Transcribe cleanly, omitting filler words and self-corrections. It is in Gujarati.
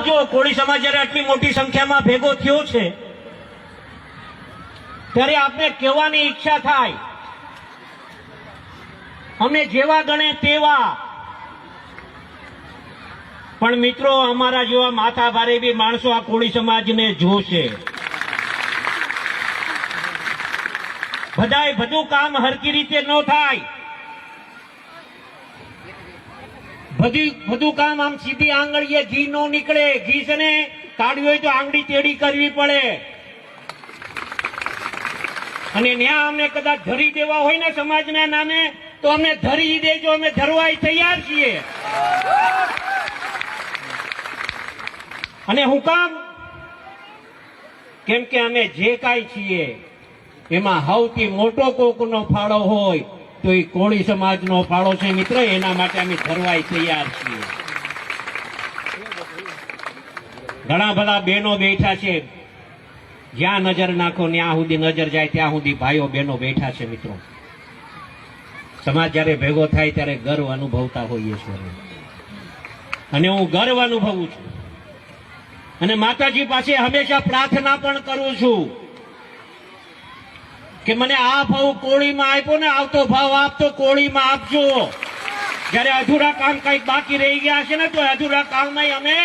જો કોળી સમાજ જયારે આટલી મોટી સંખ્યામાં ભેગો થયો છે ત્યારે આપને કહેવાની ઈચ્છા થાય, અમે જેવા ગણે તેવા, પણ મિત્રો અમારા જેવા માથા ભારે બી માણસો આ કોળી સમાજને જોશે. બધાય બધું કામ હરકી રીતે ન થાય, બધું કામ આમ સીધી આંગળીએ ઘી નો નીકળે. ઘી છે ને કાઢવી હોય તો આંગળી તેડી કરવી પડે, અને ન્યા અમને કદાચ ધરી દેવા હોય ને સમાજના નામે તો અમને ધરી દેજો, અમે ધરવાય તૈયાર છીએ. અને હું કામ? કેમ કે અમે જે કાંઈ છીએ એમાં સૌથી મોટો કોકનો ફાળો હોય તો એ કોળી સમાજનો ફાળો છે મિત્ર. એના માટે અમે ધરવાય તૈયાર છીએ. ઘણા બધા બહેનો બેઠા છે, જ્યાં નજર નાખો ત્યાં સુધી નજર જાય ત્યાં સુધી ભાઈઓ બહેનો બેઠા છે મિત્રો. સમાજ જયારે ભેગો થાય ત્યારે ગર્વ અનુભવતા હોઈએ છીએ, અને હું ગર્વ અનુભવું છું. અને માતાજી પાસે હંમેશા પ્રાર્થના પણ કરું છું કે મને આ ભાવ કોળીમાં આપ્યો ને, આવતો ભાવ આપતો કોળીમાં આપજો. જયારે અધૂરા કામ કઈક બાકી રહી ગયા છે ને તો અધૂરા કામમાં અમે